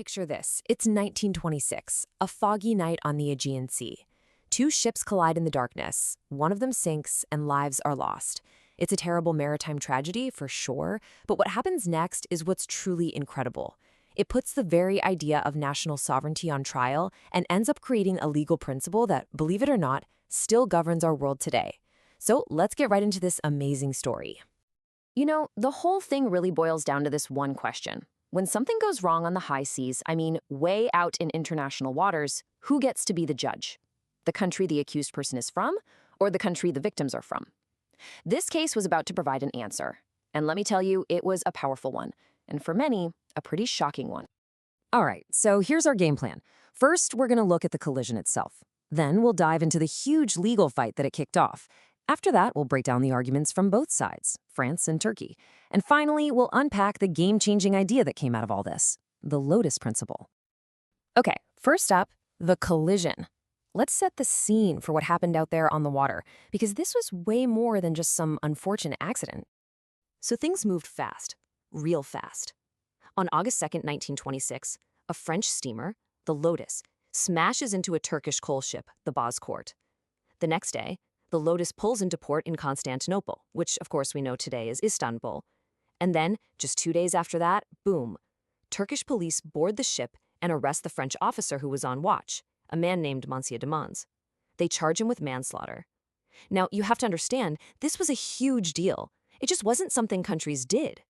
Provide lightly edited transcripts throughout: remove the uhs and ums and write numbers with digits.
Picture this. It's 1926, a foggy night on the Aegean Sea. Two ships collide in the darkness. One of them sinks, and lives are lost. It's a terrible maritime tragedy, for sure, but what happens next is what's truly incredible. It puts the very idea of national sovereignty on trial and ends up creating a legal principle that, believe it or not, still governs our world today. So let's get right into this amazing story. You know, the whole thing really boils down to this one question. When something goes wrong on the high seas, I mean way out in international waters, who gets to be the judge? The country the accused person is from, or the country the victims are from? This case was about to provide an answer. And let me tell you, it was a powerful one. And for many, a pretty shocking one. All right, so here's our game plan. First, we're going to look at the collision itself. Then we'll dive into the huge legal fight that it kicked off. After that, we'll break down the arguments from both sides, France and Turkey. And finally, we'll unpack the game-changing idea that came out of all this, the Lotus principle. Okay, first up, the collision. Let's set the scene for what happened out there on the water, because this was way more than just some unfortunate accident. So things moved fast, real fast. On August 2nd, 1926, a French steamer, the Lotus, smashes into a Turkish coal ship, the Bozkurt. The next day, the Lotus pulls into port in Constantinople, which of course we know today is Istanbul. And then, just 2 days after that, boom, Turkish police board the ship and arrest the French officer who was on watch, a man named Monsieur de Mons. They charge him with manslaughter. Now, you have to understand, this was a huge deal. It just wasn't something countries did.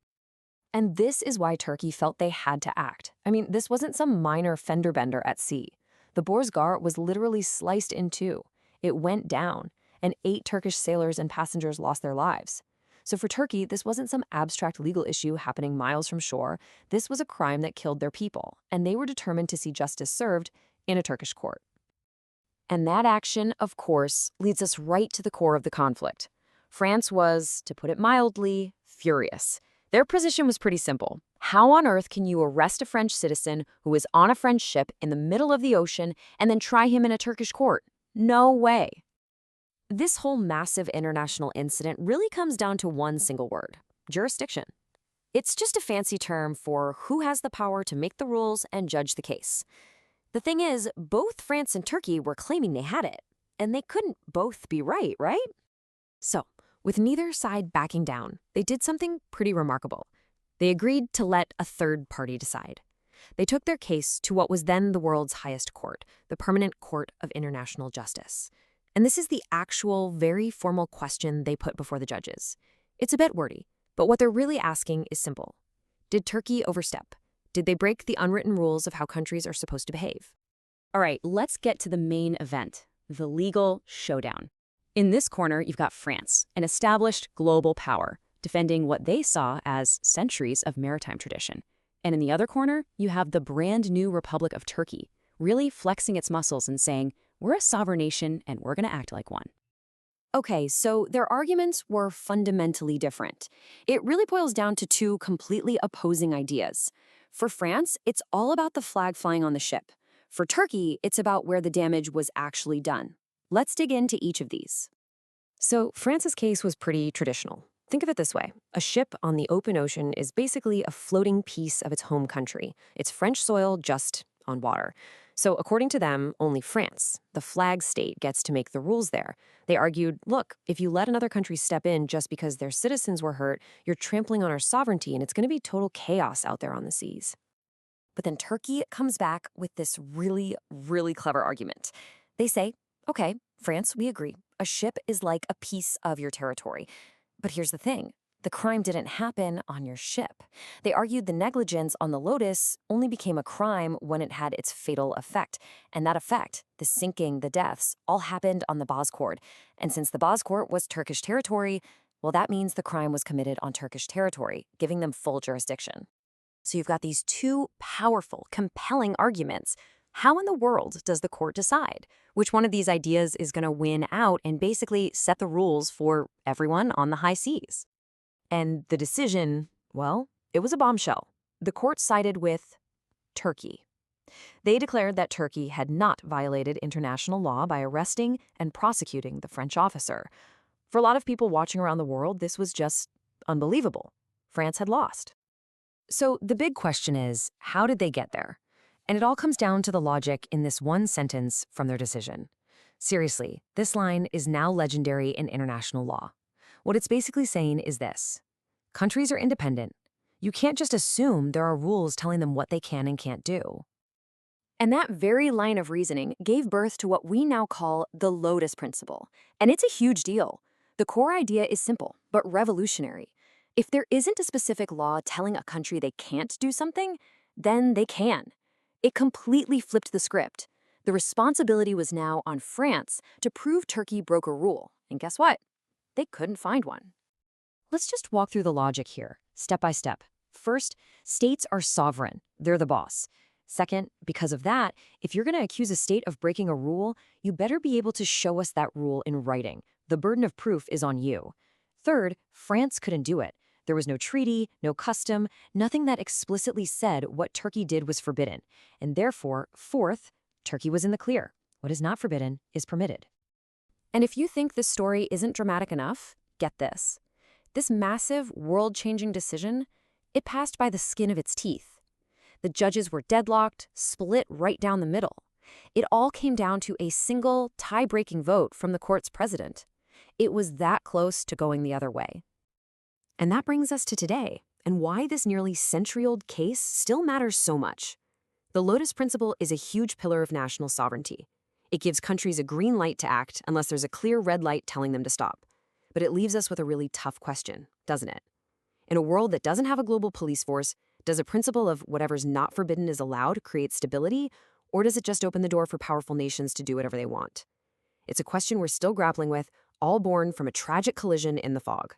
And this is why Turkey felt they had to act. I mean, this wasn't some minor fender bender at sea. The Bozkurt was literally sliced in two. It went down, and 8 Turkish sailors and passengers lost their lives. So for Turkey, this wasn't some abstract legal issue happening miles from shore. This was a crime that killed their people, and they were determined to see justice served in a Turkish court. And that action, of course, leads us right to the core of the conflict. France was, to put it mildly, furious. Their position was pretty simple. How on earth can you arrest a French citizen who is on a French ship in the middle of the ocean and then try him in a Turkish court? No way. This whole massive international incident really comes down to one single word: jurisdiction. It's just a fancy term for who has the power to make the rules and judge the case. The thing is, both France and Turkey were claiming they had it, and they couldn't both be right, right? So, with neither side backing down, they did something pretty remarkable. They agreed to let a third party decide. They took their case to what was then the world's highest court, the Permanent Court of International Justice. And this is the actual, very formal question they put before the judges. It's a bit wordy, but what they're really asking is simple. Did Turkey overstep? Did they break the unwritten rules of how countries are supposed to behave? All right, let's get to the main event, the legal showdown. In this corner, you've got France, an established global power, defending what they saw as centuries of maritime tradition. And in the other corner, you have the brand new Republic of Turkey, really flexing its muscles and saying, we're a sovereign nation and we're going to act like one. Okay, so their arguments were fundamentally different. It really boils down to two completely opposing ideas. For France, it's all about the flag flying on the ship. For Turkey, it's about where the damage was actually done. Let's dig into each of these. So France's case was pretty traditional. Think of it this way. A ship on the open ocean is basically a floating piece of its home country. It's French soil just on water. So according to them, only France, the flag state, gets to make the rules there. They argued, look, if you let another country step in just because their citizens were hurt, you're trampling on our sovereignty and it's going to be total chaos out there on the seas. But then Turkey comes back with this really, really clever argument. They say, okay, France, we agree. A ship is like a piece of your territory. But here's the thing. The crime didn't happen on your ship. They argued the negligence on the Lotus only became a crime when it had its fatal effect. And that effect, the sinking, the deaths, all happened on the Bozkurt. And since the Bozkurt was Turkish territory, well, that means the crime was committed on Turkish territory, giving them full jurisdiction. So you've got these two powerful, compelling arguments. How in the world does the court decide? Which one of these ideas is going to win out and basically set the rules for everyone on the high seas? And the decision, well, it was a bombshell. The court sided with Turkey. They declared that Turkey had not violated international law by arresting and prosecuting the French officer. For a lot of people watching around the world, this was just unbelievable. France had lost. So the big question is, how did they get there? And it all comes down to the logic in this one sentence from their decision. Seriously, this line is now legendary in international law. What it's basically saying is this: countries are independent. You can't just assume there are rules telling them what they can and can't do. And that very line of reasoning gave birth to what we now call the Lotus principle. And it's a huge deal. The core idea is simple, but revolutionary. If there isn't a specific law telling a country they can't do something, then they can. It completely flipped the script. The responsibility was now on France to prove Turkey broke a rule. And guess what? They couldn't find one. Let's just walk through the logic here, step by step. First, states are sovereign. They're the boss. Second, because of that, if you're going to accuse a state of breaking a rule, you better be able to show us that rule in writing. The burden of proof is on you. Third, France couldn't do it. There was no treaty, no custom, nothing that explicitly said what Turkey did was forbidden. And therefore, fourth, Turkey was in the clear. What is not forbidden is permitted. And if you think this story isn't dramatic enough, get this. This massive, world-changing decision, it passed by the skin of its teeth. The judges were deadlocked, split right down the middle. It all came down to a single, tie-breaking vote from the court's president. It was that close to going the other way. And that brings us to today, and why this nearly century-old case still matters so much. The Lotus Principle is a huge pillar of national sovereignty. It gives countries a green light to act unless there's a clear red light telling them to stop. But it leaves us with a really tough question, doesn't it? In a world that doesn't have a global police force, does a principle of whatever's not forbidden is allowed create stability, or does it just open the door for powerful nations to do whatever they want? It's a question we're still grappling with, all born from a tragic collision in the fog.